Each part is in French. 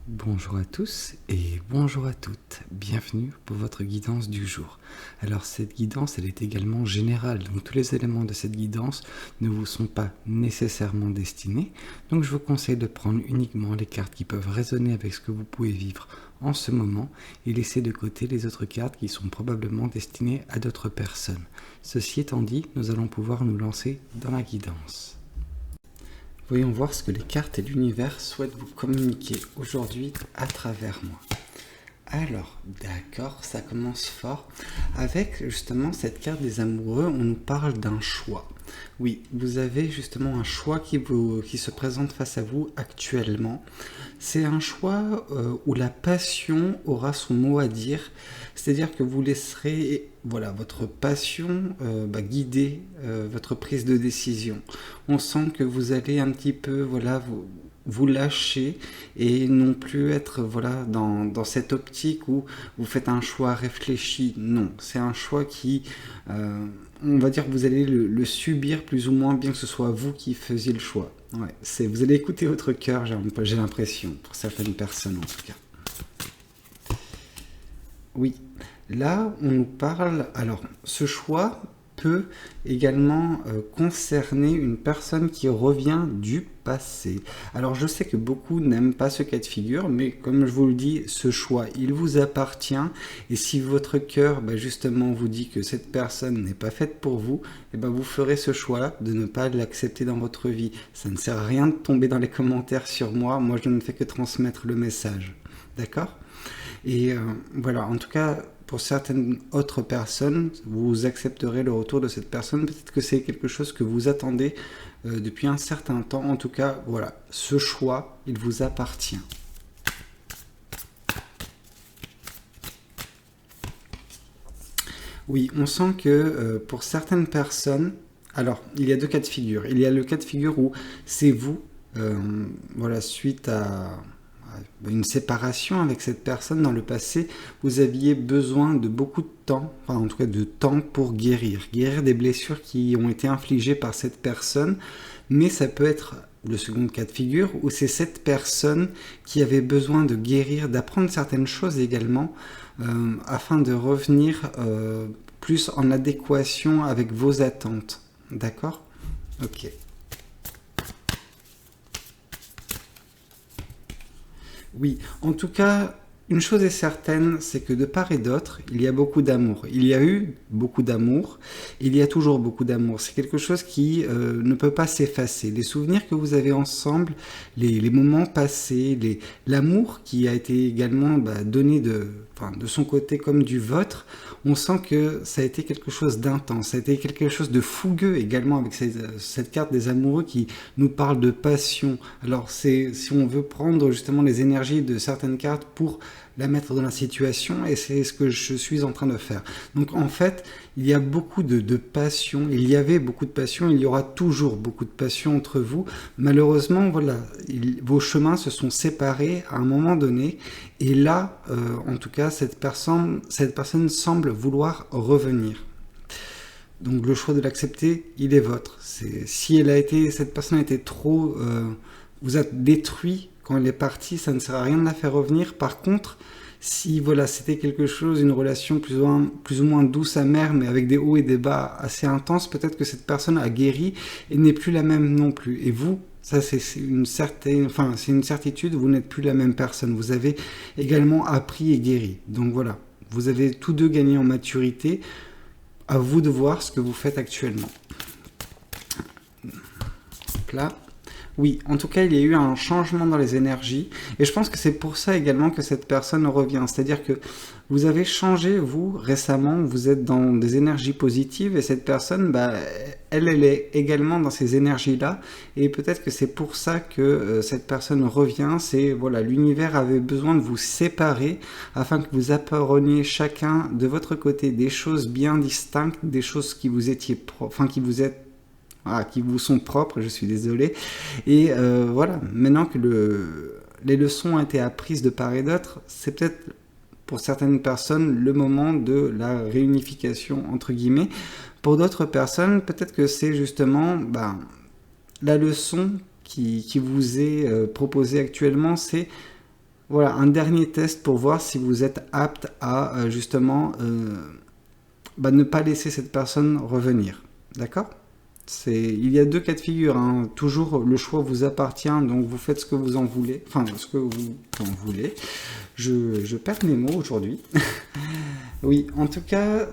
Bonjour à tous et bonjour à toutes, bienvenue pour votre guidance du jour. Alors cette guidance elle est également générale, donc tous les éléments de cette guidance ne vous sont pas nécessairement destinés, donc je vous conseille de prendre uniquement les cartes qui peuvent résonner avec ce que vous pouvez vivre en ce moment et laisser de côté les autres cartes qui sont probablement destinées à d'autres personnes. Ceci étant dit, nous allons pouvoir nous lancer dans la guidance. Voyons voir ce que les cartes et l'univers souhaitent vous communiquer aujourd'hui à travers moi. Alors, d'accord, ça commence fort. Avec justement cette carte des amoureux, on nous parle d'un choix. Oui, vous avez justement un choix qui se présente face à vous actuellement. C'est un choix où la passion aura son mot à dire. C'est-à-dire que vous laisserez votre passion guider votre prise de décision. On sent que vous allez un petit peu vous lâcher et non plus être dans cette optique où vous faites un choix réfléchi. Non, c'est un choix qui, on va dire que vous allez le subir plus ou moins, bien que ce soit vous qui faisiez le choix. Ouais, vous allez écouter votre cœur, j'ai l'impression, pour certaines personnes en tout cas. Oui, là on nous parle, alors ce choix peut également concerner une personne qui revient du passé. Alors je sais que beaucoup n'aiment pas ce cas de figure, mais comme je vous le dis, ce choix, il vous appartient, et si votre cœur justement vous dit que cette personne n'est pas faite pour vous, vous ferez ce choix de ne pas l'accepter dans votre vie. Ça ne sert à rien de tomber dans les commentaires sur moi je ne fais que transmettre le message. D'accord ? Et voilà, en tout cas, pour certaines autres personnes, vous accepterez le retour de cette personne. Peut-être que c'est quelque chose que vous attendez depuis un certain temps. En tout cas, voilà, ce choix, il vous appartient. Oui, on sent que pour certaines personnes, alors, il y a deux cas de figure. Il y a le cas de figure où c'est vous, suite à une séparation avec cette personne dans le passé, vous aviez besoin de beaucoup de temps, enfin en tout cas de temps pour guérir des blessures qui ont été infligées par cette personne, mais ça peut être le second cas de figure où c'est cette personne qui avait besoin de guérir, d'apprendre certaines choses également, afin de revenir plus en adéquation avec vos attentes. D'accord ? Ok. Oui, en tout cas, une chose est certaine, c'est que de part et d'autre, il y a beaucoup d'amour. Il y a eu beaucoup d'amour, il y a toujours beaucoup d'amour. C'est quelque chose qui ne peut pas s'effacer. Les souvenirs que vous avez ensemble, les moments passés, l'amour qui a été également donné de son côté comme du vôtre, on sent que ça a été quelque chose d'intense, ça a été quelque chose de fougueux également avec cette carte des amoureux qui nous parle de passion. Alors si on veut prendre justement les énergies de certaines cartes pour la mettre dans la situation, et c'est ce que je suis en train de faire. Donc en fait, il y a beaucoup de passion, il y avait beaucoup de passion, il y aura toujours beaucoup de passion entre vous. Malheureusement, vos chemins se sont séparés à un moment donné, et là, en tout cas, cette personne semble vouloir revenir. Donc le choix de l'accepter, il est vôtre. Si cette personne a été trop, vous a détruit quand elle est partie, ça ne sert à rien de la faire revenir. Par contre, si c'était quelque chose, une relation plus ou moins douce, amère, mais avec des hauts et des bas assez intenses, peut-être que cette personne a guéri et n'est plus la même non plus. Et vous, ça c'est une certitude, vous n'êtes plus la même personne. Vous avez également appris et guéri. Donc voilà, vous avez tous deux gagné en maturité. À vous de voir ce que vous faites actuellement. Donc là. Oui, en tout cas, il y a eu un changement dans les énergies, et je pense que c'est pour ça également que cette personne revient. C'est-à-dire que vous avez changé, vous, récemment, vous êtes dans des énergies positives, et cette personne, elle est également dans ces énergies-là, et peut-être que c'est pour ça que cette personne revient. L'univers avait besoin de vous séparer, afin que vous appreniez chacun de votre côté des choses bien distinctes, des choses qui vous qui vous sont propres, je suis désolé. Et maintenant que les leçons ont été apprises de part et d'autre, c'est peut-être pour certaines personnes le moment de la réunification, entre guillemets. Pour d'autres personnes, peut-être que c'est justement la leçon qui vous est proposée actuellement, c'est voilà, un dernier test pour voir si vous êtes apte à justement ne pas laisser cette personne revenir. D'accord? Il y a deux cas de figure, hein. Toujours le choix vous appartient, donc vous faites ce que vous en voulez, enfin ce que vous en voulez. Je perds mes mots aujourd'hui. Oui, en tout cas,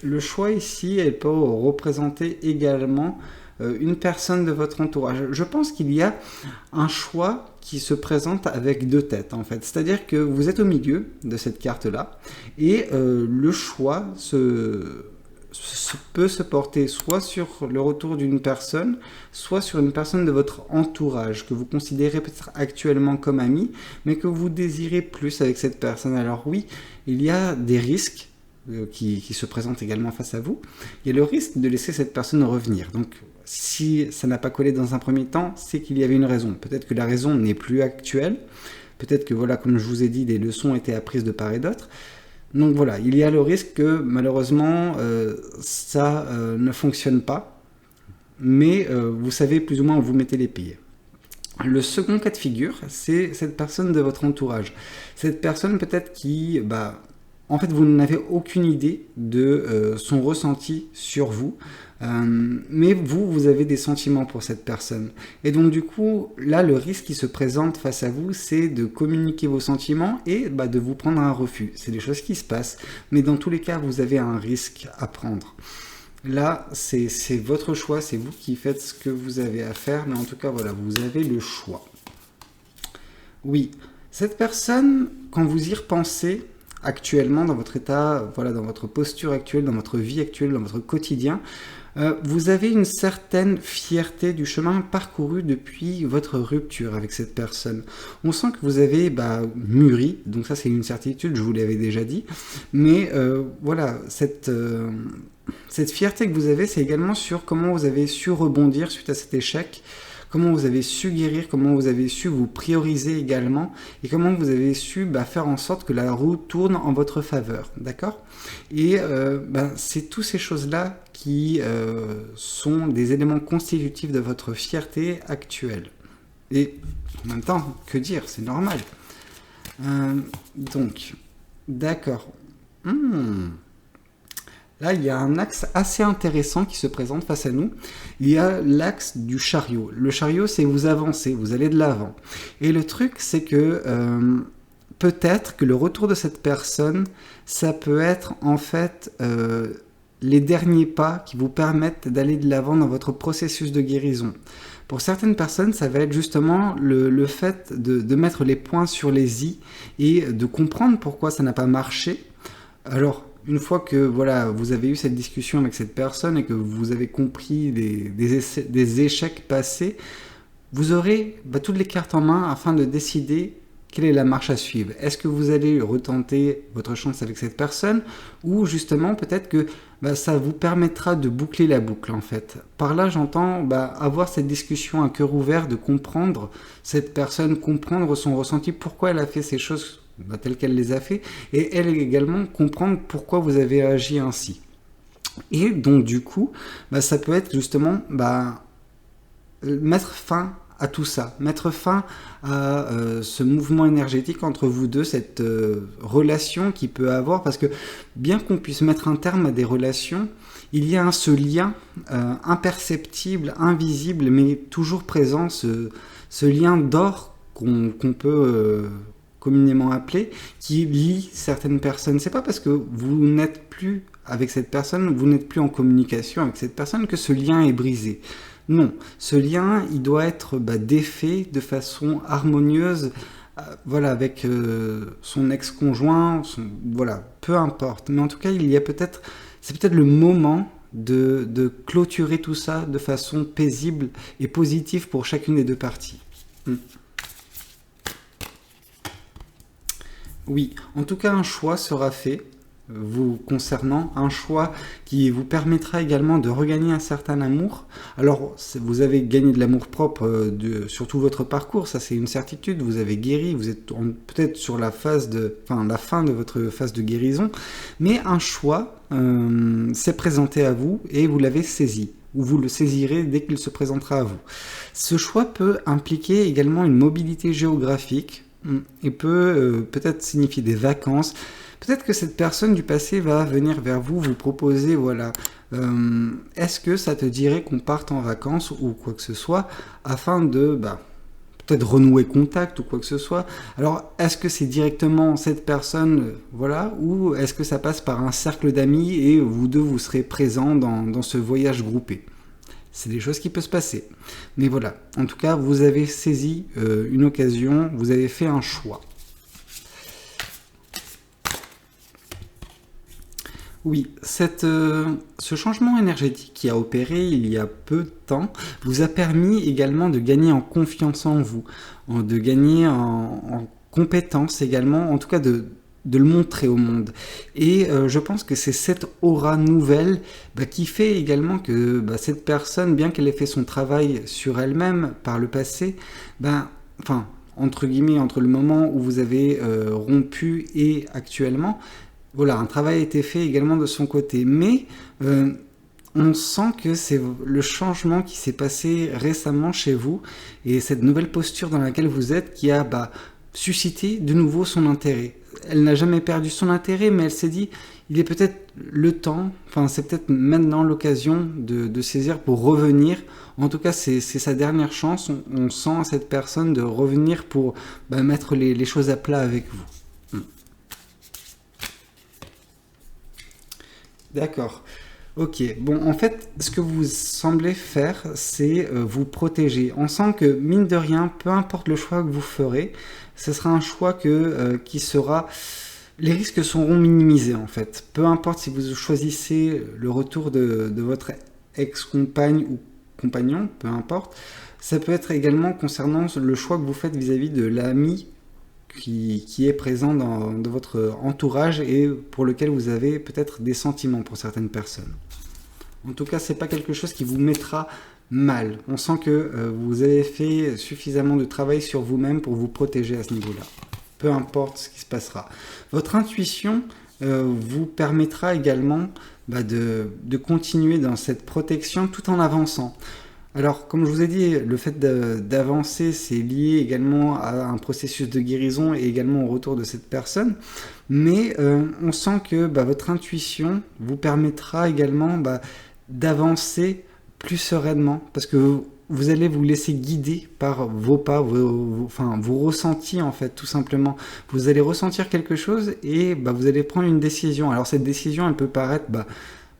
le choix ici, elle peut représenter également une personne de votre entourage. Je pense qu'il y a un choix qui se présente avec deux têtes en fait. C'est-à-dire que vous êtes au milieu de cette carte-là et le choix peut se porter soit sur le retour d'une personne, soit sur une personne de votre entourage que vous considérez peut-être actuellement comme amie, mais que vous désirez plus avec cette personne. Alors oui, il y a des risques qui se présentent également face à vous. Il y a le risque de laisser cette personne revenir. Donc si ça n'a pas collé dans un premier temps, c'est qu'il y avait une raison. Peut-être que la raison n'est plus actuelle. Peut-être que voilà, comme je vous ai dit, des leçons étaient apprises de part et d'autre. Donc voilà, il y a le risque que malheureusement ça ne fonctionne pas, mais vous savez plus ou moins où vous mettez les pieds. Le second cas de figure, c'est cette personne de votre entourage. Cette personne peut-être qui, en fait, vous n'avez aucune idée de son ressenti sur vous, mais vous avez des sentiments pour cette personne. Et donc du coup, là, le risque qui se présente face à vous, c'est de communiquer vos sentiments et de vous prendre un refus. C'est des choses qui se passent, mais dans tous les cas, vous avez un risque à prendre. Là, c'est votre choix, c'est vous qui faites ce que vous avez à faire, mais en tout cas, voilà, vous avez le choix. Oui, cette personne, quand vous y repensez, actuellement, dans votre état, voilà, dans votre posture actuelle, dans votre vie actuelle, dans votre quotidien, vous avez une certaine fierté du chemin parcouru depuis votre rupture avec cette personne. On sent que vous avez mûri, donc ça c'est une certitude, je vous l'avais déjà dit, mais voilà, cette fierté que vous avez, c'est également sur comment vous avez su rebondir suite à cet échec, comment vous avez su guérir, comment vous avez su vous prioriser également, et comment vous avez su faire en sorte que la roue tourne en votre faveur, d'accord? Et c'est toutes ces choses-là qui sont des éléments constitutifs de votre fierté actuelle. Et en même temps, que dire, c'est normal. Donc, d'accord. Là, il y a un axe assez intéressant qui se présente face à nous. Il y a l'axe du chariot. Le chariot, c'est vous avancez, vous allez de l'avant. Et le truc, c'est que peut-être que le retour de cette personne, ça peut être en fait les derniers pas qui vous permettent d'aller de l'avant dans votre processus de guérison. Pour certaines personnes, ça va être justement le fait de mettre les points sur les i et de comprendre pourquoi ça n'a pas marché. Alors, une fois que voilà, vous avez eu cette discussion avec cette personne et que vous avez compris des échecs passés, vous aurez toutes les cartes en main afin de décider quelle est la marche à suivre. Est-ce que vous allez retenter votre chance avec cette personne ou justement peut-être que ça vous permettra de boucler la boucle en fait. Par là j'entends avoir cette discussion à cœur ouvert, de comprendre cette personne, comprendre son ressenti, pourquoi elle a fait ces choses telles qu'elle les a fait, et elle également comprendre pourquoi vous avez agi ainsi. Et donc du coup, ça peut être justement mettre fin à tout ça, mettre fin à ce mouvement énergétique entre vous deux, cette relation qui peut avoir, parce que bien qu'on puisse mettre un terme à des relations, il y a ce lien imperceptible, invisible, mais toujours présent, ce lien d'or qu'on peut communément appeler, qui lie certaines personnes. C'est pas parce que vous n'êtes plus avec cette personne, vous n'êtes plus en communication avec cette personne que ce lien est brisé. Non, ce lien, il doit être défait de façon harmonieuse, avec son ex-conjoint, voilà, peu importe. Mais en tout cas, c'est peut-être le moment de clôturer tout ça de façon paisible et positive pour chacune des deux parties. Oui, en tout cas, un choix sera fait vous concernant, un choix qui vous permettra également de regagner un certain amour. Alors, vous avez gagné de l'amour propre sur tout votre parcours, ça c'est une certitude, vous avez guéri, vous êtes peut-être sur la fin de votre phase de guérison, mais un choix s'est présenté à vous et vous l'avez saisi, ou vous le saisirez dès qu'il se présentera à vous. Ce choix peut impliquer également une mobilité géographique. Il peut peut-être signifier des vacances. Peut-être que cette personne du passé va venir vers vous, vous proposer, voilà, est-ce que ça te dirait qu'on parte en vacances ou quoi que ce soit, afin de, peut-être renouer contact ou quoi que ce soit. Alors, est-ce que c'est directement cette personne, voilà, ou est-ce que ça passe par un cercle d'amis et vous deux, vous serez présents dans ce voyage groupé? C'est des choses qui peuvent se passer. Mais voilà, en tout cas, vous avez saisi une occasion, vous avez fait un choix. Oui, ce changement énergétique qui a opéré il y a peu de temps vous a permis également de gagner en confiance en vous, de gagner en compétence également, en tout cas de le montrer au monde. Et je pense que c'est cette aura nouvelle qui fait également que cette personne, bien qu'elle ait fait son travail sur elle-même par le passé, enfin, entre guillemets, entre le moment où vous avez rompu et actuellement, voilà, un travail a été fait également de son côté. Mais on sent que c'est le changement qui s'est passé récemment chez vous et cette nouvelle posture dans laquelle vous êtes qui a suscité de nouveau son intérêt. Elle n'a jamais perdu son intérêt, mais elle s'est dit, il est peut-être le temps, enfin c'est peut-être maintenant l'occasion de saisir pour revenir. En tout cas, c'est sa dernière chance. On sent à cette personne de revenir pour mettre les choses à plat avec vous. D'accord. Ok, bon, en fait, ce que vous semblez faire, c'est vous protéger. On sent que, mine de rien, peu importe le choix que vous ferez, ce sera un choix qui sera... Les risques seront minimisés, en fait. Peu importe si vous choisissez le retour de votre ex-compagne ou compagnon, peu importe. Ça peut être également concernant le choix que vous faites vis-à-vis de l'ami qui est présent dans votre entourage et pour lequel vous avez peut-être des sentiments pour certaines personnes. En tout cas, c'est pas quelque chose qui vous mettra mal. On sent que vous avez fait suffisamment de travail sur vous-même pour vous protéger à ce niveau-là. Peu importe ce qui se passera. Votre intuition vous permettra également de continuer dans cette protection tout en avançant. Alors, comme je vous ai dit, le fait d'avancer, c'est lié également à un processus de guérison et également au retour de cette personne. Mais on sent que votre intuition vous permettra également d'avancer plus sereinement parce que vous allez vous laisser guider par vos pas, vos ressentis en fait, tout simplement. Vous allez ressentir quelque chose et vous allez prendre une décision. Alors cette décision, elle peut paraître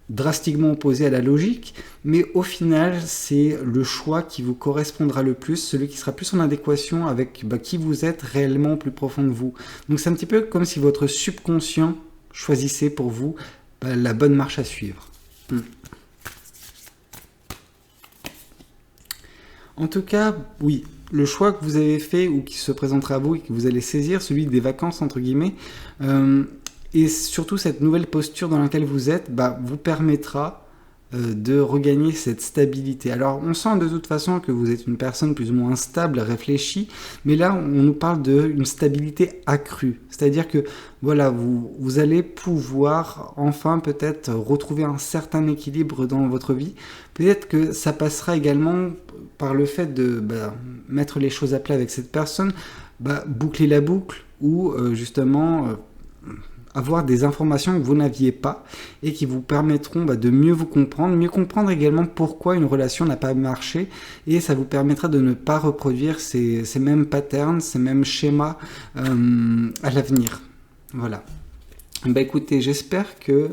drastiquement opposé à la logique, mais au final, c'est le choix qui vous correspondra le plus, celui qui sera plus en adéquation avec qui vous êtes réellement au plus profond de vous. Donc c'est un petit peu comme si votre subconscient choisissait pour vous la bonne marche à suivre. En tout cas, oui, le choix que vous avez fait ou qui se présentera à vous et que vous allez saisir, celui des vacances entre guillemets, et surtout cette nouvelle posture dans laquelle vous êtes, vous permettra de regagner cette stabilité. Alors on sent de toute façon que vous êtes une personne plus ou moins stable, réfléchie, mais là on nous parle d'une stabilité accrue. C'est-à-dire que voilà, vous allez pouvoir enfin peut-être retrouver un certain équilibre dans votre vie. Peut-être que ça passera également par le fait de mettre les choses à plat avec cette personne, boucler la boucle ou justement... avoir des informations que vous n'aviez pas et qui vous permettront de mieux vous comprendre également pourquoi une relation n'a pas marché et ça vous permettra de ne pas reproduire ces mêmes patterns, ces mêmes schémas à l'avenir. Voilà. Écoutez, j'espère que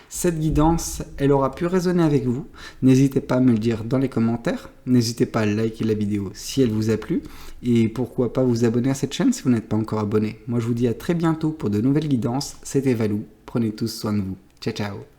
cette guidance, elle aura pu résonner avec vous. N'hésitez pas à me le dire dans les commentaires. N'hésitez pas à liker la vidéo si elle vous a plu. Et pourquoi pas vous abonner à cette chaîne si vous n'êtes pas encore abonné. Moi, je vous dis à très bientôt pour de nouvelles guidances. C'était Valou. Prenez tous soin de vous. Ciao, ciao.